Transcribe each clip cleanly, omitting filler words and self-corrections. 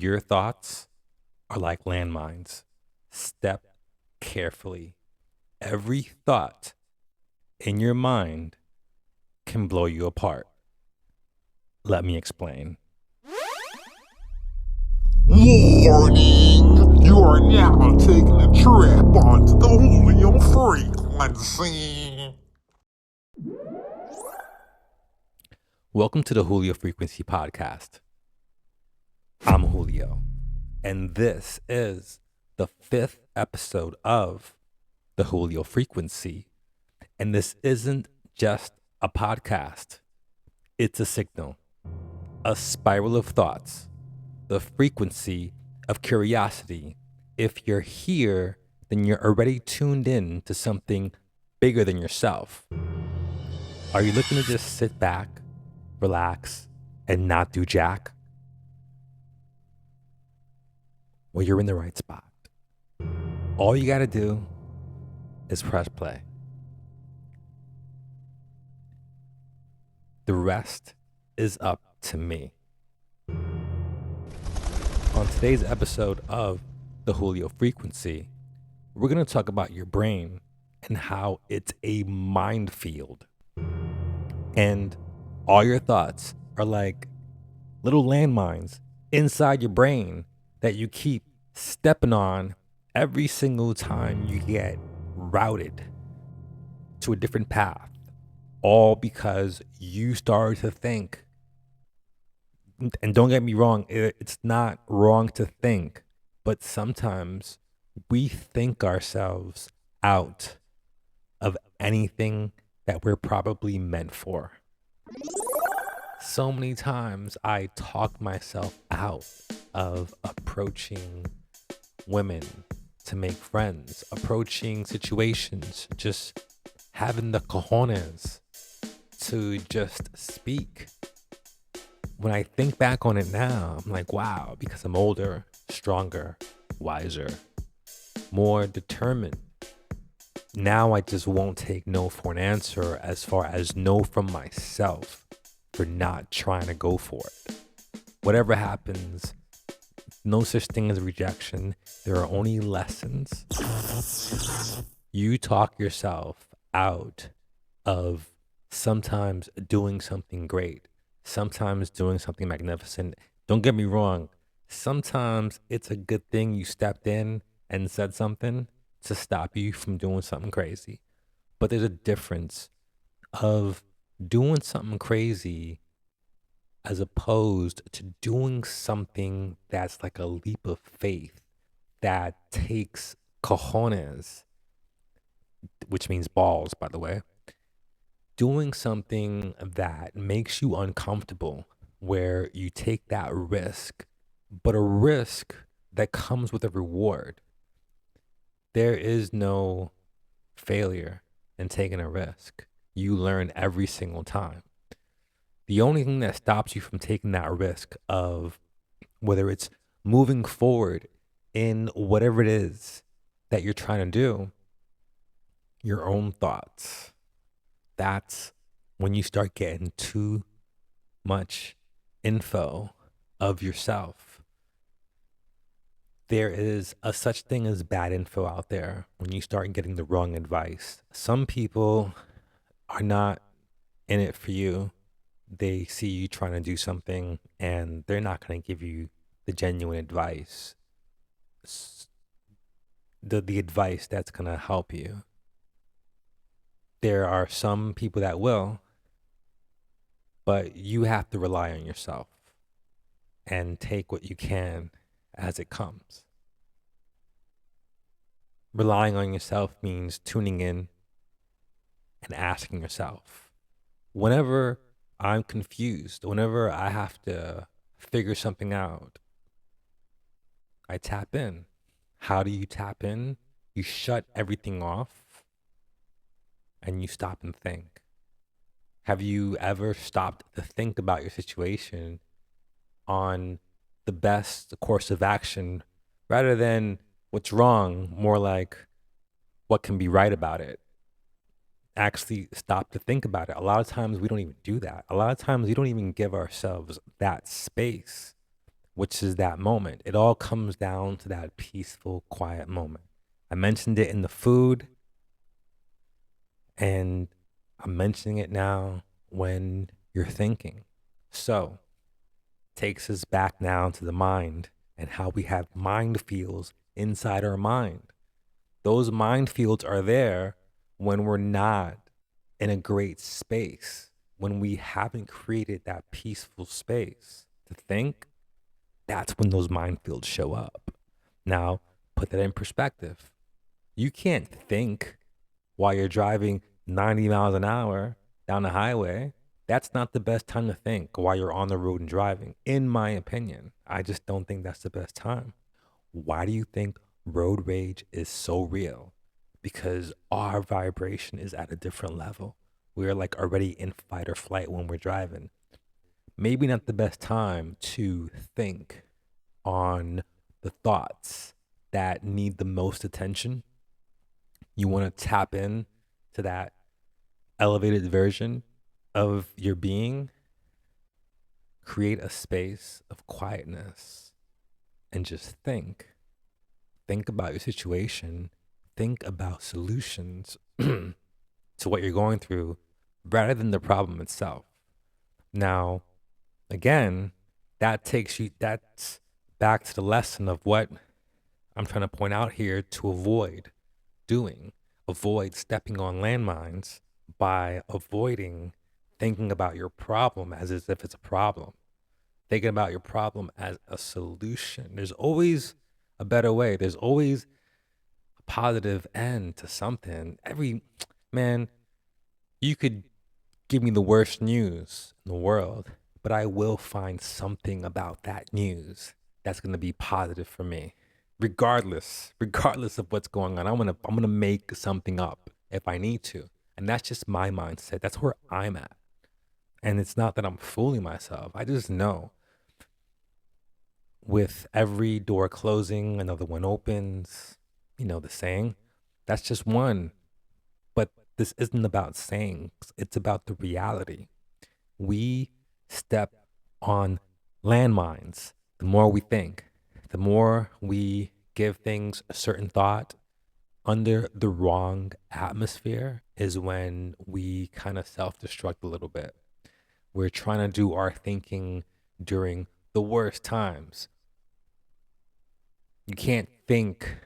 Your thoughts are like landmines. Step carefully. Every thought in your mind can blow you apart. Let me explain. Warning! You are now taking a trip onto the Julio Frequency. Welcome to the Julio Frequency Podcast. I'm Julio, and this is the 5th episode of the Julio Frequency. And this isn't just a podcast, it's a signal, a spiral of thoughts, the frequency of curiosity. If you're here, then you're already tuned in to something bigger than yourself. Are you looking to just sit back, relax, and not do jack? Well, you're in the right spot. All you gotta do is press play. The rest is up to me. On today's episode of the Julio Frequency, we're going to talk about your brain and how it's a minefield. And all your thoughts are like little landmines inside your brain that you keep stepping on every single time you get routed to a different path, all because you started to think. And don't get me wrong, it's not wrong to think, but sometimes we think ourselves out of anything that we're probably meant for. So many times I talk myself out of approaching women to make friends, approaching situations, just having the cojones to just speak. When I think back on it now, I'm like, wow, because I'm older, stronger, wiser, more determined. Now I just won't take no for an answer, as far as no from myself for not trying to go for it. Whatever happens, no such thing as rejection. There are only lessons. You talk yourself out of sometimes doing something great, sometimes doing something magnificent. Don't get me wrong. Sometimes it's a good thing you stepped in and said something to stop you from doing something crazy. But there's a difference of doing something crazy as opposed to doing something that's like a leap of faith that takes cojones, which means balls, by the way. Doing something that makes you uncomfortable, where you take that risk, but a risk that comes with a reward. There is no failure in taking a risk. You learn every single time. The only thing that stops you from taking that risk of whether it's moving forward in whatever it is that you're trying to do, your own thoughts. That's when you start getting too much info of yourself. There is a such thing as bad info out there when you start getting the wrong advice. Some people are not in it for you. They see you trying to do something and they're not going to give you the genuine advice, the advice that's going to help you. There are some people that will, but you have to rely on yourself and take what you can as it comes. Relying on yourself means tuning in and asking yourself, whenever I'm confused, whenever I have to figure something out, I tap in. How do you tap in? You shut everything off and you stop and think. Have you ever stopped to think about your situation on the best course of action rather than what's wrong, more like what can be right about it? Actually stop to think about it. A lot of times we don't even do that. A lot of times we don't even give ourselves that space which is that moment. It all comes down to that peaceful, quiet moment. I mentioned it in the food, and I'm mentioning it now when you're thinking. So, takes us back now to the mind and how we have mind fields inside our mind. Those mind fields are there when we're not in a great space, when we haven't created that peaceful space to think. That's when those mind fields show up. Now, put that in perspective. You can't think while you're driving 90 miles an hour down the highway. That's not the best time to think while you're on the road and driving, in my opinion. I just don't think that's the best time. Why do you think road rage is so real? Because our vibration is at a different level. We're like already in fight or flight when we're driving. Maybe not the best time to think on the thoughts that need the most attention. You want to tap in to that elevated version of your being. Create a space of quietness and just think. Think about your situation. Think about solutions to what you're going through rather than the problem itself. Now, again, that's back to the lesson of what I'm trying to point out here to avoid doing. Avoid stepping on landmines by avoiding thinking about your problem as if it's a problem. Thinking about your problem as a solution. There's always a better way. There's always a positive end to something. Man, you could give me the worst news in the world, but I will find something about that news that's going to be positive for me. Regardless of what's going on, I'm gonna make something up if I need to. And that's just my mindset. That's where I'm at. And it's not that I'm fooling myself. I just know with every door closing, another one opens. You know the saying. That's just one. But this isn't about sayings. It's about the reality. We step on landmines. The more we think, the more we give things a certain thought under the wrong atmosphere is when we kind of self-destruct a little bit. We're trying to do our thinking during the worst times. You can't think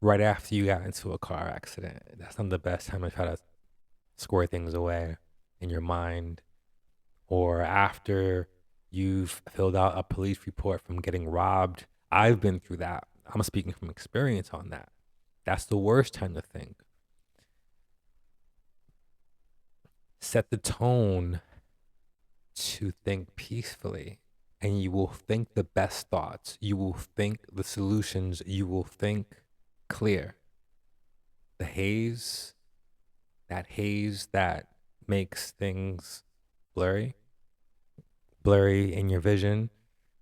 right after you got into a car accident. That's not the best time to try to square things away in your mind, or after you've filled out a police report from getting robbed. I've been through that. I'm speaking from experience on that. That's the worst time to think. Set the tone to think peacefully, and you will think the best thoughts. You will think the solutions. You will think clear. The haze that makes things blurry in your vision,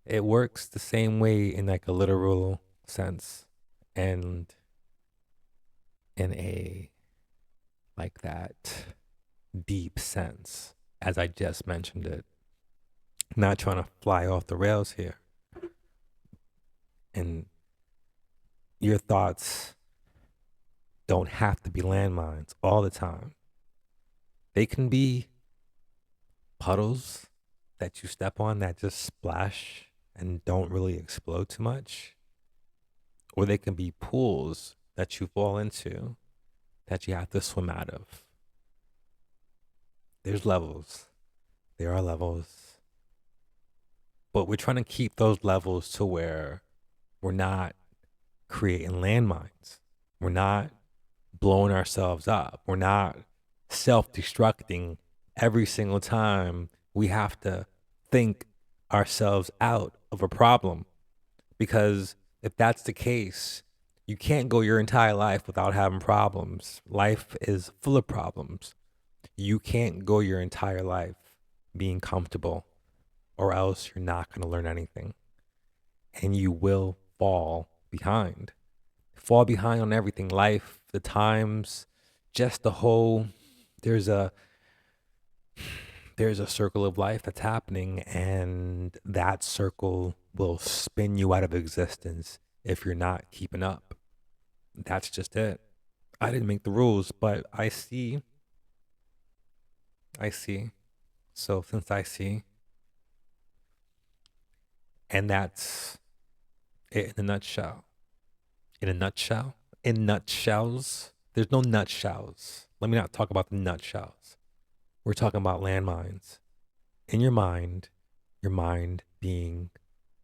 it works the same way in like a literal sense and in a like that deep sense as I just mentioned it. Not trying to fly off the rails here. And your thoughts don't have to be landmines all the time. They can be puddles that you step on that just splash and don't really explode too much. Or they can be pools that you fall into that you have to swim out of. There's levels. There are levels. But we're trying to keep those levels to where we're not creating landmines. We're not blowing ourselves up. We're not self-destructing every single time we have to think ourselves out of a problem. Because if that's the case, you can't go your entire life without having problems. Life is full of problems. You can't go your entire life being comfortable, or else you're not going to learn anything. And you will fall behind. Fall behind on everything. Life, the times, just the whole, there's a circle of life that's happening, and that circle will spin you out of existence if you're not keeping up. That's just it. I didn't make the rules, but I see. So since I see, and that's it in a nutshell. In a nutshell? In nutshells? There's no nutshells. Let me not talk about the nutshells. We're talking about landmines. In your mind being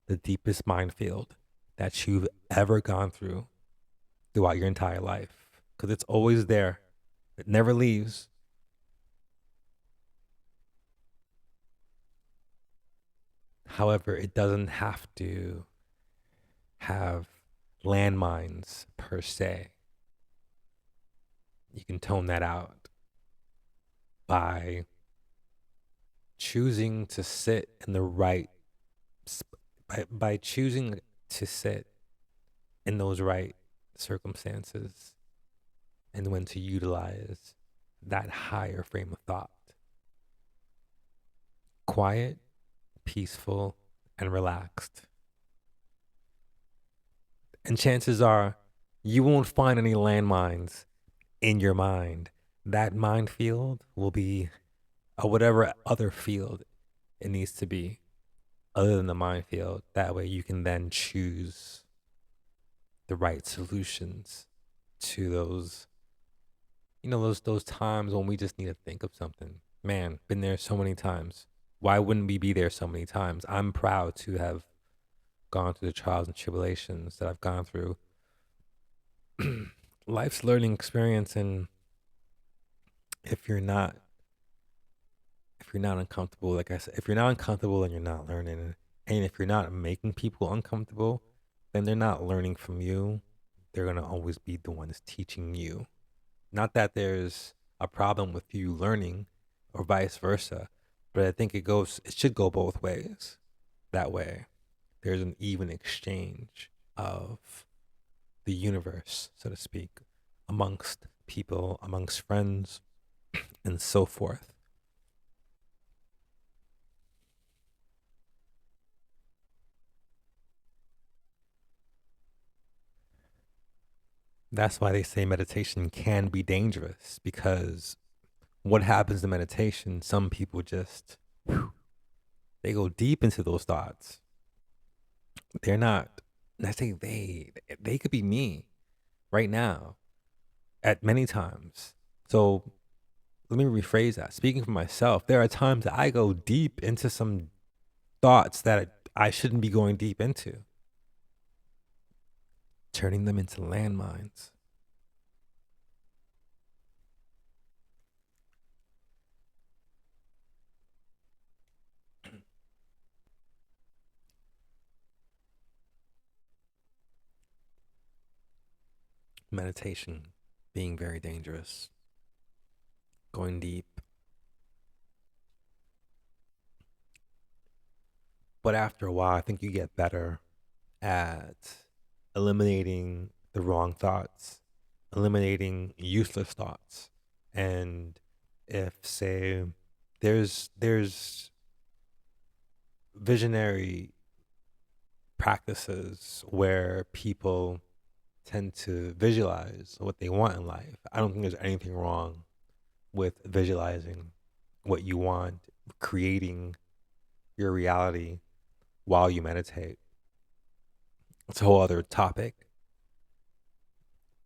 the deepest minefield that you've ever gone through throughout your entire life. Because it's always there. It never leaves. However, it doesn't have to have landmines per se. You can tone that out by choosing to sit in the right, by choosing to sit in those right circumstances and when to utilize that higher frame of thought. Quiet, peaceful, and relaxed. And chances are you won't find any landmines in your mind. That minefield will be whatever other field it needs to be other than the minefield. That way you can then choose the right solutions to those, those times when we just need to think of something. Man, been there so many times. Why wouldn't we be there so many times? I'm proud to have gone through the trials and tribulations that I've gone through. Life's learning experience, and if you're not uncomfortable, like I said, if you're not uncomfortable, then you're not learning. And if you're not making people uncomfortable, then they're not learning from you. They're gonna always be the ones teaching you. Not that there's a problem with you learning or vice versa, but I think it should go both ways. That way, there's an even exchange of the universe, so to speak, amongst people, amongst friends, and so forth. That's why they say meditation can be dangerous, because what happens in meditation, some people just, they go deep into those thoughts. They're not, and I say they could be me right now at many times. So let me rephrase that. Speaking for myself, there are times that I go deep into some thoughts that I shouldn't be going deep into, turning them into landmines. Meditation being very dangerous, going deep. But after a while, I think you get better at eliminating the wrong thoughts, eliminating useless thoughts. And if, say, there's visionary practices where people tend to visualize what they want in life. I don't think there's anything wrong with visualizing what you want, creating your reality while you meditate. It's a whole other topic,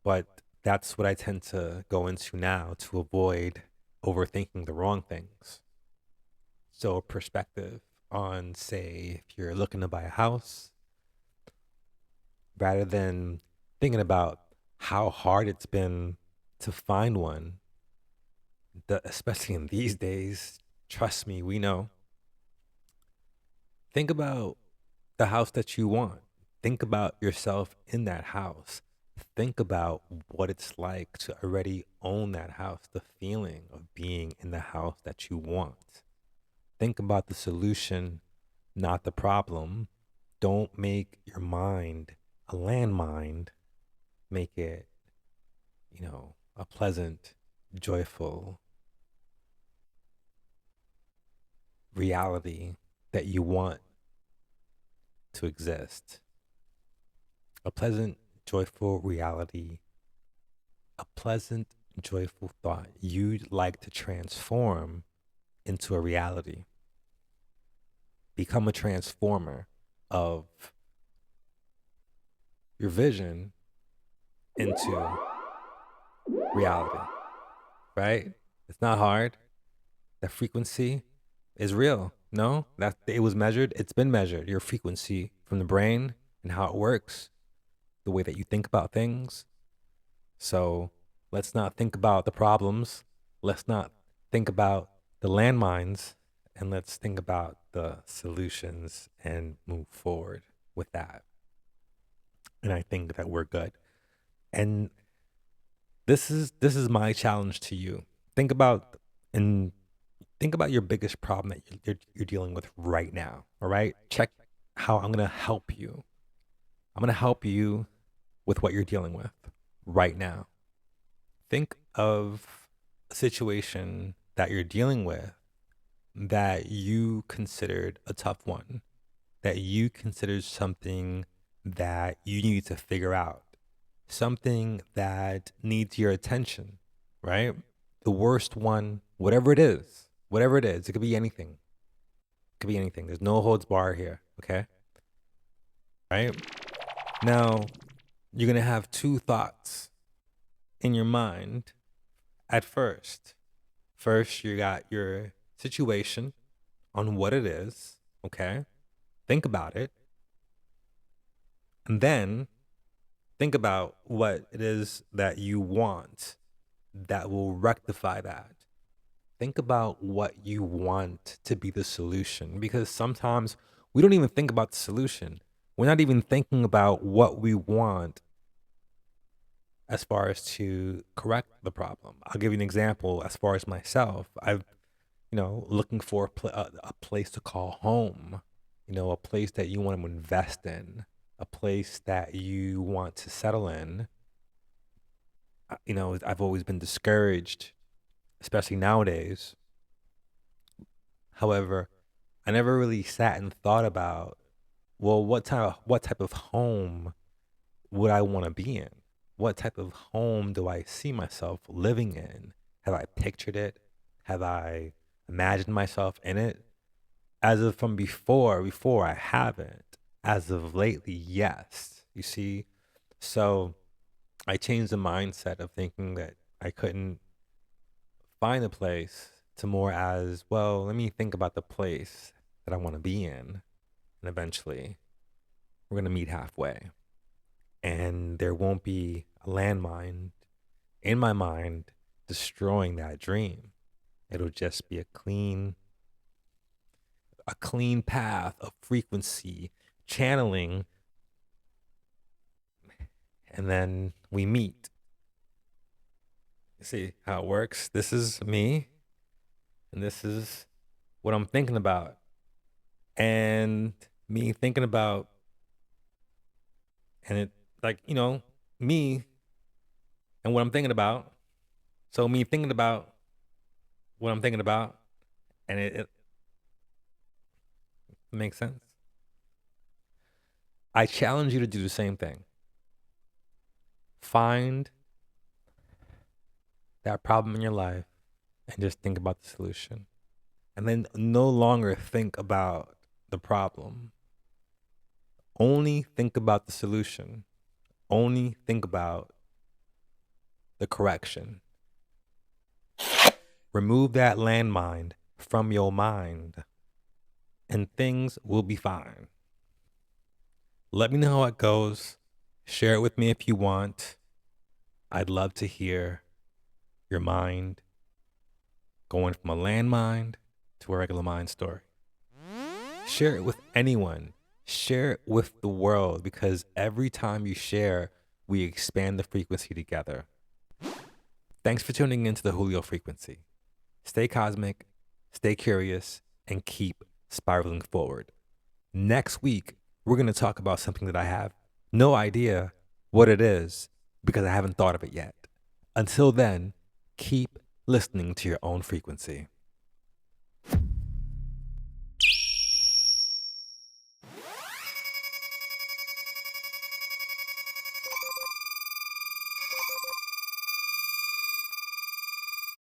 but that's what I tend to go into now to avoid overthinking the wrong things. So, perspective on, say, if you're looking to buy a house, rather than thinking about how hard it's been to find one, especially in these days, trust me, we know. Think about the house that you want. Think about yourself in that house. Think about what it's like to already own that house, the feeling of being in the house that you want. Think about the solution, not the problem. Don't make your mind a landmine. Make it, a pleasant, joyful reality that you want to exist. A pleasant, joyful reality, a pleasant, joyful thought you'd like to transform into a reality. Become a transformer of your vision into reality, right? It's not hard. That frequency is real. No, that it was measured. It's been measured. Your frequency from the brain and how it works, the way that you think about things. So let's not think about the problems. Let's not think about the landmines, and let's think about the solutions and move forward with that. And I think that we're good. And this is my challenge to you. Think about and think about your biggest problem that you're dealing with right now. All right. Check how I'm going to help you. I'm going to help you with what you're dealing with right now. Think of a situation that you're dealing with that you considered a tough one, that you considered something that you need to figure out, something that needs your attention, right? The worst one, whatever it is, it could be anything. It could be anything. There's no holds bar here, okay? Right? Now, you're going to have two thoughts in your mind at first. First, you got your situation on what it is, okay? Think about it. And then think about what it is that you want that will rectify that. Think about what you want to be the solution, because sometimes we don't even think about the solution. We're not even thinking about what we want as far as to correct the problem. I'll give you an example. As far as myself, I've, looking for a place to call home, a place that you want to invest in, a place that you want to settle in. I've always been discouraged, especially nowadays. However, I never really sat and thought about, well, what type of home would I want to be in? What type of home do I see myself living in? Have I pictured it? Have I imagined myself in it? As of from before I haven't. As of lately, yes. You see? So I changed the mindset of thinking that I couldn't find a place to more as, well, let me think about the place that I want to be in. And eventually, we're going to meet halfway. And there won't be a landmine in my mind destroying that dream. It'll just be a clean path of frequency channeling. And then we meet. You see how it works? This is me, and this is what I'm thinking about. And me thinking about, and it, me and what I'm thinking about. So me thinking about what I'm thinking about, and it makes sense. I challenge you to do the same thing. Find that problem in your life and just think about the solution. And then no longer think about the problem. Only think about the solution. Only think about the correction. Remove that landmine from your mind, and things will be fine. Let me know how it goes. Share it with me if you want. I'd love to hear your mind going from a landmine to a regular mind story. Share it with anyone. Share it with the world, because every time you share, we expand the frequency together. Thanks for tuning into the Julio Frequency. Stay cosmic, stay curious, and keep spiraling forward. Next week, we're going to talk about something that I have no idea what it is because I haven't thought of it yet. Until then, keep listening to your own frequency.